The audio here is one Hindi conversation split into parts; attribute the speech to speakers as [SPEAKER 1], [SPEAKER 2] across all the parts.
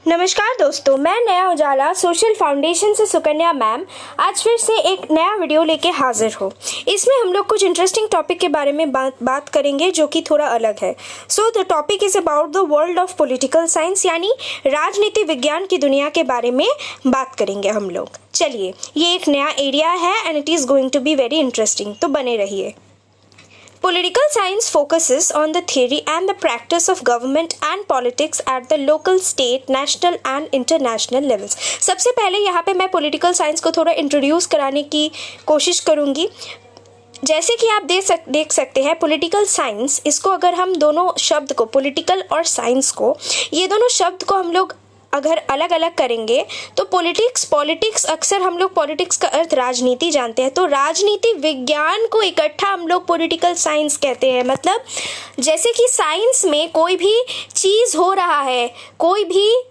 [SPEAKER 1] नमस्कार दोस्तों, मैं नया उजाला सोशल फाउंडेशन से सुकन्या मैम आज फिर से एक नया वीडियो लेके हाजिर हो। इसमें हम लोग कुछ इंटरेस्टिंग टॉपिक के बारे में बात करेंगे जो कि थोड़ा अलग है। So the topic is about the world of political science, यानी राजनीति विज्ञान की दुनिया के बारे में बात करेंगे हम लोग। चलिए, ये एक नया एरिया है and it is going to be very interesting, तो बने रहिए। Political science focuses on the theory and the practice of government and politics at the local, state, national and international levels। सबसे पहले यहाँ पे मैं political science को थोड़ा इंट्रोड्यूस कराने की कोशिश करूँगी। जैसे कि आप देख सकते हैं, पॉलिटिकल साइंस, इसको अगर हम दोनों शब्द को, पॉलिटिकल और साइंस को, ये दोनों शब्द को हम लोग अगर अलग अलग करेंगे तो पॉलिटिक्स अक्सर हम लोग पॉलिटिक्स का अर्थ राजनीति जानते हैं, तो राजनीति विज्ञान को इकट्ठा हम लोग पॉलिटिकल साइंस कहते हैं। मतलब जैसे कि साइंस में कोई भी चीज़ हो रहा है, कोई भी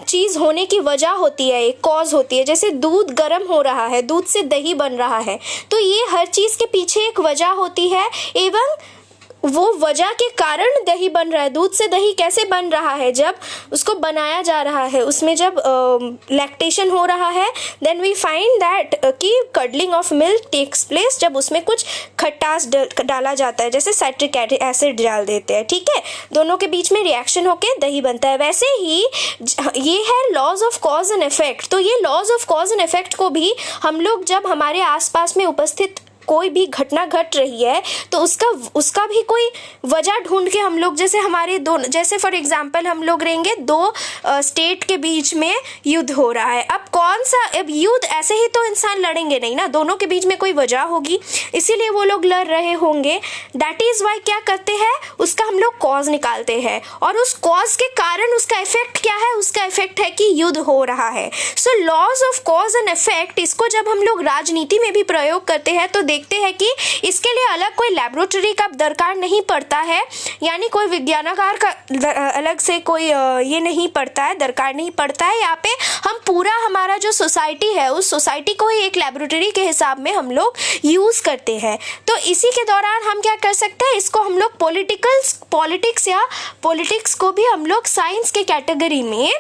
[SPEAKER 1] चीज़ होने की वजह होती है, एक कॉज होती है। जैसे दूध गर्म हो रहा है, दूध से दही बन रहा है, तो ये हर चीज़ के पीछे एक वजह होती है एवं वो वजह के कारण दही बन रहा है। दूध से दही कैसे बन रहा है? जब उसको बनाया जा रहा है, उसमें जब लैक्टेशन हो रहा है, देन वी फाइंड दैट कि curdling of milk takes place, जब उसमें कुछ खटास डाला जाता है, जैसे साइट्रिक एसिड डाल देते हैं, ठीक है, दोनों के बीच में रिएक्शन होके दही बनता है। वैसे ही ये है laws of cause and effect. तो ये laws of cause and effect को भी हम लोग जब हमारे आसपास में उपस्थित कोई भी घटना घट रही है तो उसका भी कोई वजह ढूंढ के हम लोग, जैसे हमारे दोनों, जैसे फॉर एग्जांपल हम लोग रहेंगे, दो स्टेट के बीच में युद्ध हो रहा है। अब कौन सा, अब युद्ध ऐसे ही तो इंसान लड़ेंगे नहीं ना, दोनों के बीच में कोई वजह होगी, इसीलिए वो लोग लड़ रहे होंगे। दैट इज़ वाई क्या करते हैं, उसका हम लोग कॉज निकालते हैं और उस कॉज के कारण उसका इफेक्ट क्या है, उसका इफेक्ट है कि युद्ध हो रहा है। So laws of cause and effect, इसको जब हम लोग राजनीति में भी प्रयोग करते हैं तो देखते हैं कि इसके लिए अलग कोई लैबोरेटरी का दरकार नहीं पड़ता है, यानी कोई विज्ञानकार का अलग से कोई ये नहीं पड़ता है, दरकार नहीं पड़ता है। यहाँ पे हम पूरा हमारा जो सोसाइटी है, उस सोसाइटी को ही एक लैबोरेटरी के हिसाब में हम लोग यूज़ करते हैं। तो इसी के दौरान हम क्या कर सकते हैं, इसको हम लोग पॉलिटिक्स को भी हम लोग साइंस के कैटेगरी में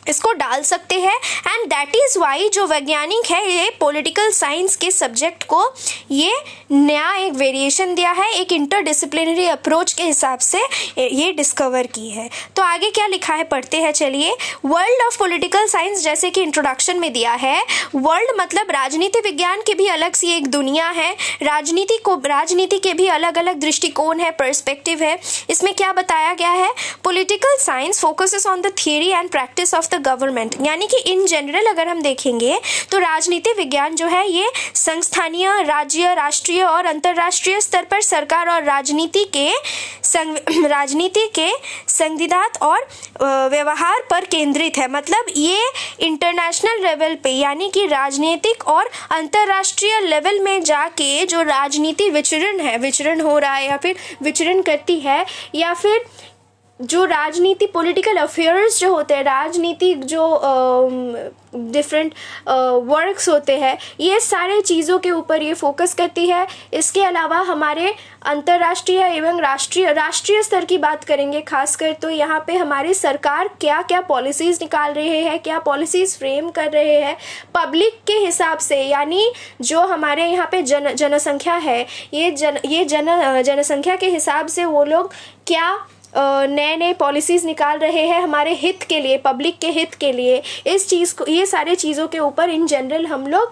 [SPEAKER 1] इसको डाल सकते हैं। एंड दैट इज़ वाई जो वैज्ञानिक है, ये पॉलिटिकल साइंस के सब्जेक्ट को ये नया एक वेरिएशन दिया है, एक इंटरडिसिप्लिनरी अप्रोच के हिसाब से ये डिस्कवर की है। तो आगे क्या लिखा है पढ़ते हैं, चलिए। वर्ल्ड ऑफ पॉलिटिकल साइंस, जैसे कि इंट्रोडक्शन में दिया है, वर्ल्ड मतलब राजनीति विज्ञान की भी अलग सी एक दुनिया है, राजनीति के भी अलग अलग दृष्टिकोण है, पर्सपेक्टिव है। इसमें क्या बताया गया है, political science focuses on the theory and practice of the government, यानी कि इन जनरल अगर हम देखेंगे तो राजनीति विज्ञान जो है ये संस्थानीय, राज्य, राष्ट्रीय और अंतर्राष्ट्रीय स्तर पर सरकार और राजनीति के संविधान और व्यवहार पर केंद्रित है। मतलब ये इंटरनेशनल लेवल पे, यानी कि राजनीतिक और अंतर्राष्ट्रीय लेवल में जाके जो राजनीति विचरण हो रहा है या फिर विचरण करती है, या फिर जो राजनीति पॉलिटिकल अफेयर्स जो होते हैं, राजनीतिक जो डिफरेंट वर्क्स होते हैं, ये सारे चीज़ों के ऊपर ये फोकस करती है। इसके अलावा हमारे अंतर्राष्ट्रीय एवं राष्ट्रीय स्तर की बात करेंगे खासकर, तो यहाँ पे हमारी सरकार क्या क्या पॉलिसीज़ निकाल रहे हैं, क्या पॉलिसीज़ फ्रेम कर रहे हैं पब्लिक के हिसाब से, यानी जो हमारे यहाँ पे जनसंख्या है, ये जनसंख्या के हिसाब से वो लोग क्या नए पॉलिसीज़ निकाल रहे हैं हमारे हित के लिए, पब्लिक के हित के लिए। इस चीज़ को, ये सारे चीज़ों के ऊपर इन जनरल हम लोग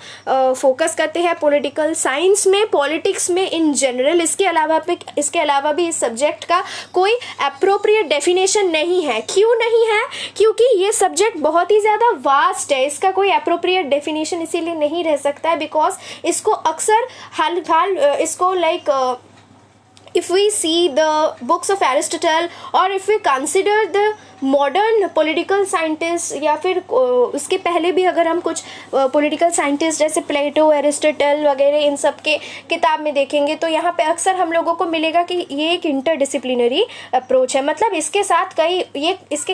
[SPEAKER 1] फोकस करते हैं पॉलिटिकल साइंस में, पॉलिटिक्स में इन जनरल। इसके अलावा भी इस सब्जेक्ट का कोई अप्रोप्रिएट डेफिनेशन नहीं है। क्यों नहीं है? क्योंकि ये सब्जेक्ट बहुत ही ज़्यादा वास्ट है, इसका कोई अप्रोप्रिएट डेफिनेशन इसीलिए नहीं रह सकता है बिकॉज इसको अक्सर इसको like if we see the books of Aristotle or if we consider the modern political scientist, या फिर उसके पहले भी अगर हम कुछ पॉलिटिकल साइंटिस्ट जैसे प्लेटो, एरिस्टोटल वगैरह इन सब के किताब में देखेंगे तो यहाँ पे अक्सर हम लोगों को मिलेगा कि ये एक इंटरडिसिप्लिनरी अप्रोच है। मतलब इसके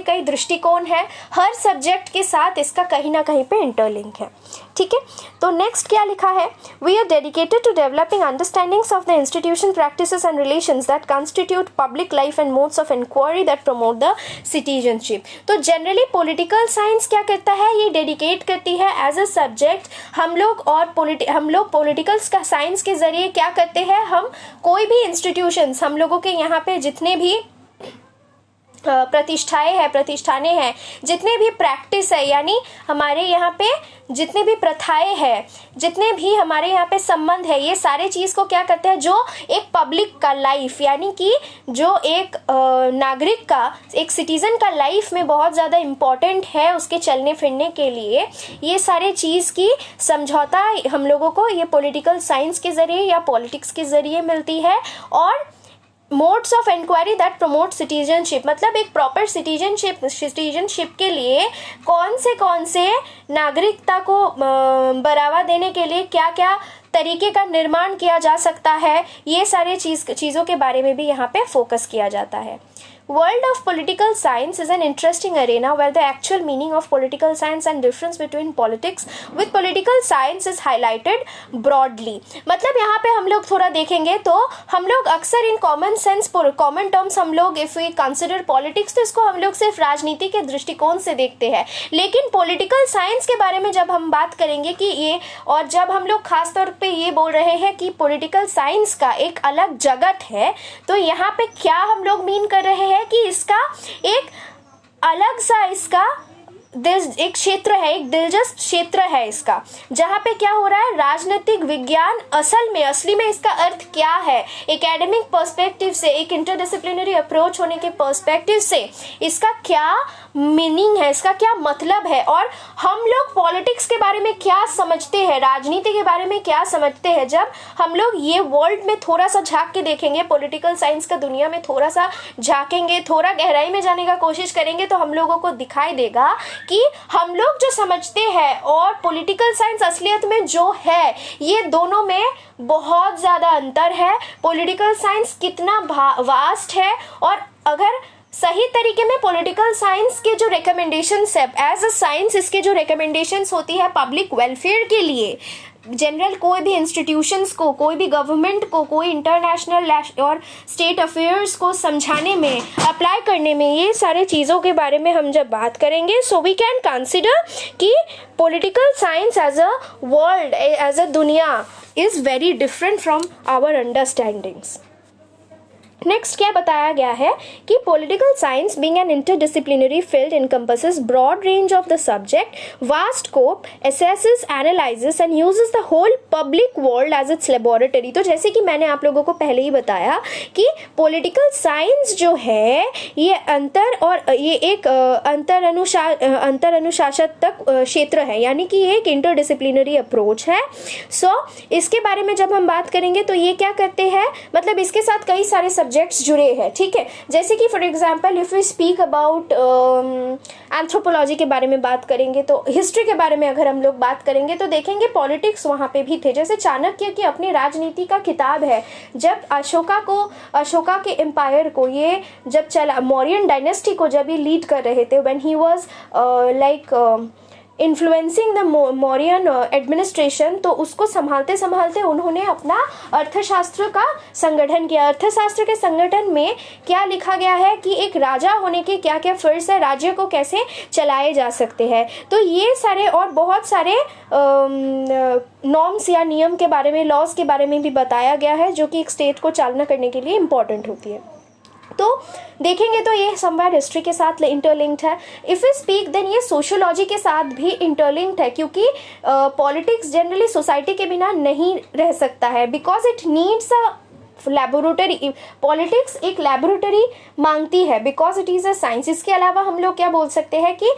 [SPEAKER 1] कई दृष्टिकोण हैं, हर सब्जेक्ट के साथ इसका कहीं ना कहीं पे इंटरलिंक है। ठीक है, तो नेक्स्ट क्या लिखा है, we are dedicated to developing understandings of the institution, practices and relations that constitute public life and modes of inquiry that promote the city citizenship. तो जनरली पॉलिटिकल साइंस क्या करता है, ये डेडिकेट करती है एज अ सब्जेक्ट हम लोग पॉलिटिकल साइंस के जरिए क्या करते हैं, हम कोई भी इंस्टीट्यूशंस, हम लोगों के यहाँ पे जितने भी प्रतिष्ठानें हैं, जितने भी प्रैक्टिस है, यानी हमारे यहाँ पे जितने भी प्रथाएं हैं, जितने भी हमारे यहाँ पे संबंध है, ये सारे चीज को क्या करते हैं, जो एक पब्लिक का लाइफ, यानी कि जो एक नागरिक का, एक सिटीजन का लाइफ में बहुत ज़्यादा इम्पोर्टेंट है उसके चलने फिरने के लिए, ये सारे चीज़ की समझौता हम लोगों को ये पॉलिटिकल साइंस के ज़रिए या पॉलिटिक्स के ज़रिए मिलती है। और modes of inquiry that promote citizenship, मतलब एक प्रॉपर सिटीजनशिप के लिए कौन से नागरिकता को बढ़ावा देने के लिए क्या क्या तरीके का निर्माण किया जा सकता है, ये सारे चीज़ों के बारे में भी यहाँ पे फोकस किया जाता है। World of political science is an interesting arena where the actual meaning of political science and difference between politics with political science is highlighted broadly। मतलब यहाँ पे हम लोग थोड़ा देखेंगे तो हम लोग अक्सर इन कॉमन टर्म्स हम लोग इफ़ वी कंसिडर पॉलिटिक्स तो इसको हम लोग सिर्फ राजनीति के दृष्टिकोण से देखते हैं, लेकिन पॉलिटिकल साइंस के बारे में जब हम बात करेंगे कि ये, और जब हम लोग खास तौर पे ये बोल रहे हैं कि पॉलिटिकल साइंस का एक अलग जगत है, तो यहाँ पे क्या हम लोग मीन कर रहे हैं कि इसका एक अलग सा एक क्षेत्र है, एक दिलचस्प क्षेत्र है इसका, जहाँ पे क्या हो रहा है, राजनीतिक विज्ञान असली में इसका अर्थ क्या है, एकेडमिक पर्सपेक्टिव से, एक इंटरडिसिप्लिनरी अप्रोच होने के पर्सपेक्टिव से इसका क्या मीनिंग है, इसका क्या मतलब है, और हम लोग पॉलिटिक्स के बारे में क्या समझते हैं, राजनीति के बारे में क्या समझते हैं। जब हम लोग ये वर्ल्ड में थोड़ा सा झांक के देखेंगे, पॉलिटिकल साइंस का दुनिया में थोड़ा सा झांकेंगे, थोड़ा गहराई में जाने का कोशिश करेंगे, तो हम लोगों को दिखाई देगा कि हम लोग जो समझते हैं और पॉलिटिकल साइंस असलियत में जो है, ये दोनों में बहुत ज़्यादा अंतर है। पॉलिटिकल साइंस कितना वास्ट है, और अगर सही तरीके में पॉलिटिकल साइंस के जो रिकमेंडेशंस है एज अ साइंस, इसके जो रिकमेंडेशंस होती है पब्लिक वेलफेयर के लिए, जनरल कोई भी इंस्टीट्यूशंस को, कोई भी गवर्नमेंट को, कोई इंटरनेशनल और स्टेट अफेयर्स को समझाने में, अप्लाई करने में, ये सारे चीज़ों के बारे में हम जब बात करेंगे, सो वी कैन कंसिडर कि political science as a world, as a दुनिया is very different from our understandings. Next क्या बताया गया है कि political science being an interdisciplinary field encompasses broad range of the subject, vast scope, assesses, analyzes and uses the whole public world as its laboratory। तो जैसे कि मैंने आप लोगों को पहले ही बताया कि पॉलिटिकल साइंस जो है ये एक अंतर अनुशासनात्मक क्षेत्र है, यानी कि ये एक इंटरडिसिप्लिनरी अप्रोच है। सो इसके बारे में जब हम बात करेंगे तो ये क्या करते हैं, मतलब इसके साथ कई सारे सब्जेक्ट्स जुड़े हैं, ठीक है। जैसे कि for example if we speak about anthropology के बारे में बात करेंगे, तो हिस्ट्री के बारे में अगर हम लोग बात करेंगे तो देखेंगे पॉलिटिक्स वहाँ पे भी थे। जैसे चाणक्य की अपनी राजनीति का किताब है, जब अशोका के एम्पायर को ये जब चला, मौर्यन डायनेस्टी को जब ये लीड कर रहे थे, when he was influencing the Mauryan administration, तो उसको संभालते संभालते उन्होंने अपना अर्थशास्त्र का संगठन किया। अर्थशास्त्र के संगठन में क्या लिखा गया है कि एक राजा होने के क्या क्या फर्ज है, राज्य को कैसे चलाए जा सकते हैं। तो ये सारे और बहुत सारे नॉर्म्स या नियम के बारे में, लॉज के बारे में भी बताया गया है, जो कि एक स्टेट को चालना करने के लिए इम्पोर्टेंट होती है। तो देखेंगे तो ये समवेयर हिस्ट्री के साथ इंटरलिंक्ड है। इफ यू स्पीक देन ये सोशियोलॉजी के साथ भी इंटरलिंक्ड है, क्योंकि पॉलिटिक्स जनरली सोसाइटी के बिना नहीं रह सकता है, because it needs a laboratory. Politics एक लैबोरेटरी मांगती है because it is a science. इसके अलावा हम लोग क्या बोल सकते हैं कि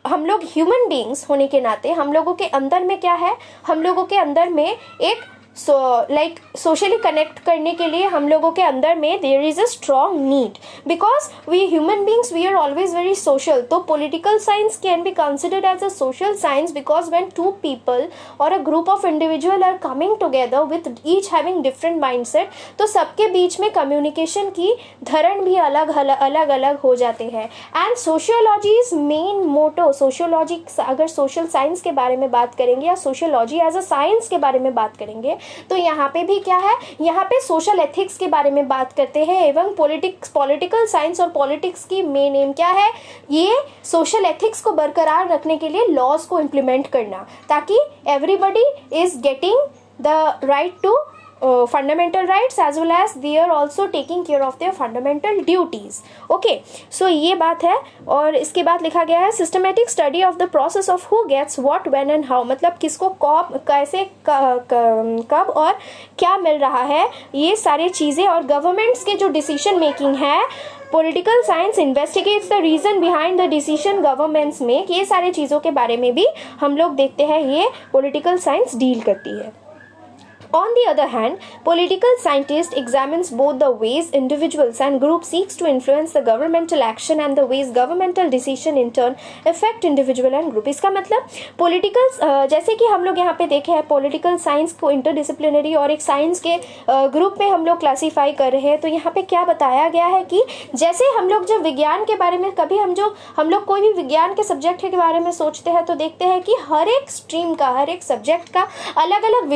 [SPEAKER 1] हम लोग ह्यूमन बींग्स होने के नाते हम लोगों के अंदर में क्या है, हम लोगों के अंदर में एक सोशली कनेक्ट करने के लिए हम लोगों के अंदर में there is a strong need, because we human beings we are always very social. तो political science can be considered as a social science because when two people और a group of individual are coming together with each having different mindset, तो सबके बीच में कम्युनिकेशन की धरण भी अलग अलग हो जाते हैं। एंड सोशियोलॉजीज मेन मोटो, सोशियोलॉजी अगर सोशल साइंस के बारे में बात करेंगे या सोशियोलॉजी एज अ साइंस के बारे में बात करेंगे, तो यहाँ पे भी क्या है, यहाँ पे सोशल एथिक्स के बारे में बात करते हैं एवं पॉलिटिकल साइंस और पॉलिटिक्स की मेन एम क्या है, ये सोशल एथिक्स को बरकरार रखने के लिए लॉज को इम्प्लीमेंट करना, ताकि everybody is getting the right to fundamental rights as well as they are also taking care of their fundamental duties. Okay, so ये बात है। और इसके बाद लिखा गया है systematic study of the process of who gets what when and how, मतलब किसको कब कैसे कब और क्या मिल रहा है, ये सारी चीज़ें। और गवर्नमेंट्स के जो डिसीजन मेकिंग है, political science investigates the reason behind the decision governments make, ये सारी चीज़ों के बारे में भी हम लोग देखते हैं, ये पॉलिटिकल साइंस डील करती है। On the other hand, political scientist examines both the ways individuals and groups seeks to influence the governmental action and the ways governmental decision in turn affect individual and group। इसका मतलब political जैसे कि हम लोग यहाँ पे देखे हैं political science को interdisciplinary और एक science के ग्रुप में हम लोग क्लासीफाई कर रहे हैं। तो यहाँ पे क्या बताया गया है कि जैसे हम लोग जब विज्ञान के बारे में कभी हम लोग कोई भी विज्ञान के सब्जेक्ट के बारे में सोचते हैं तो देखते हैं कि हर एक स्ट्रीम का, हर एक सब्जेक्ट का अलग अलग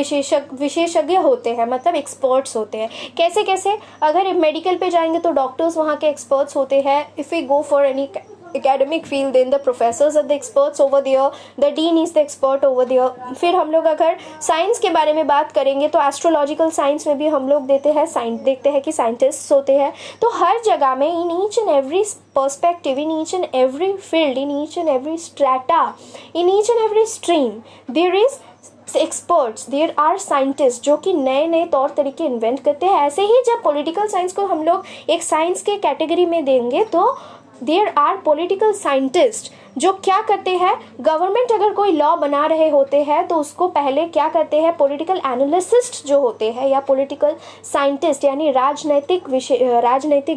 [SPEAKER 1] विशेषज्ञ होते हैं, मतलब एक्सपर्ट्स होते हैं। कैसे कैसे, अगर मेडिकल पे जाएंगे तो डॉक्टर्स वहाँ के एक्सपर्ट्स होते हैं। If we go for any academic field, then the professors are the experts over there, the dean is the expert over there। फिर हम लोग अगर साइंस के बारे में बात करेंगे तो एस्ट्रोलॉजिकल साइंस में भी हम लोग देखते हैं कि साइंटिस्ट्स होते हैं। तो हर जगह में in each and every perspective, in each and every field, in each and every strata, in each and every stream there is experts, there are scientist जो कि नए नए तौर तरीके इन्वेंट करते हैं। ऐसे ही जब पॉलिटिकल साइंस को हम लोग एक साइंस के कैटेगरी में देंगे तो देयर आर पॉलिटिकल साइंटिस्ट जो क्या करते हैं, गवर्नमेंट अगर कोई लॉ बना रहे होते हैं तो उसको पहले क्या करते हैं, पॉलिटिकल एनालिसिस्ट जो होते हैं या पॉलिटिकल साइंटिस्ट यानी राजनैतिक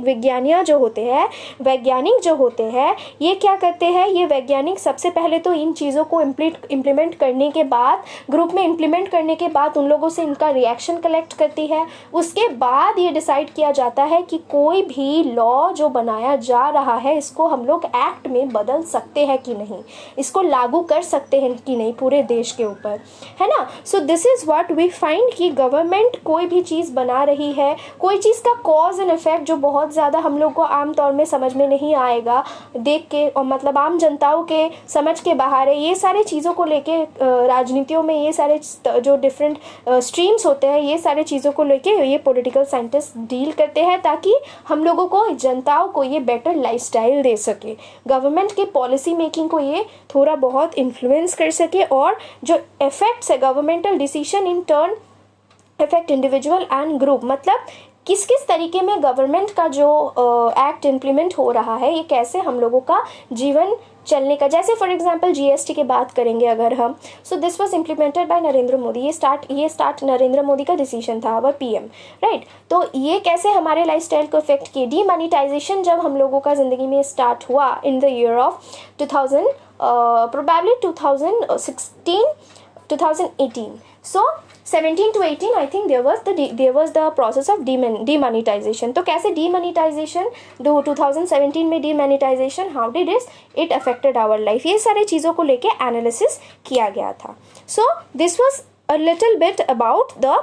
[SPEAKER 1] विज्ञानियाँ जो होते हैं, वैज्ञानिक जो होते हैं, ये क्या करते हैं, ये वैज्ञानिक सबसे पहले तो इन चीज़ों को इम्प्लीमेंट करने के बाद, ग्रुप में इम्प्लीमेंट करने के बाद उन लोगों से इनका रिएक्शन कलेक्ट करती है। उसके बाद ये डिसाइड किया जाता है कि कोई भी लॉ जो बनाया जा रहा है इसको हम लोग एक्ट में बदल सकते हैं कि नहीं, इसको लागू कर सकते हैं कि नहीं पूरे देश के ऊपर, है ना। So this is what we find कि गवर्नमेंट कोई भी चीज़ बना रही है, कोई चीज़ का कॉज एंड इफेक्ट जो बहुत ज़्यादा हम लोग को आम तौर में समझ में नहीं आएगा देख के, और मतलब आम जनताओं के समझ के बाहर है, ये सारी चीज़ों को लेके राजनीतियों में ये सारे जो डिफरेंट स्ट्रीम्स होते हैं, ये सारी चीज़ों को लेके ये पॉलिटिकल साइंटिस्ट डील करते हैं ताकि हम लोगों को, जनताओं को ये बेटर लाइफस्टाइल दे सके, गवर्नमेंट के पॉलिसी मेकिंग को ये थोड़ा बहुत इन्फ्लुएंस कर सके, और जो इफेक्ट्स है governmental decision in turn effect individual and group, मतलब किस किस तरीके में गवर्नमेंट का जो एक्ट इम्प्लीमेंट हो रहा है, ये कैसे हम लोगों का जीवन चलने का, जैसे फॉर एग्जांपल जीएसटी की बात करेंगे अगर हम, so this was implemented by Narendra Modi, ये स्टार्ट नरेंद्र मोदी का डिसीजन था, आवर पीएम, राइट। तो ये कैसे हमारे लाइफस्टाइल को इफेक्ट किए, डीमोनेटाइजेशन जब हम लोगों का ज़िंदगी में स्टार्ट हुआ in the year of 2000 probably 2018, so 17 to 18 I think there was the process of demonetization। तो कैसे demonetization 2017 में demonetization, how did it affected our life, ये सारे चीज़ों को लेके एनालिसिस किया गया था। So this was a little bit about the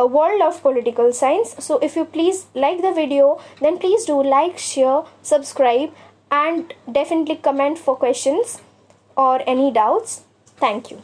[SPEAKER 1] world of political science। So if you please like the video, then please do like, share, subscribe and definitely comment for questions or any doubts. Thank you.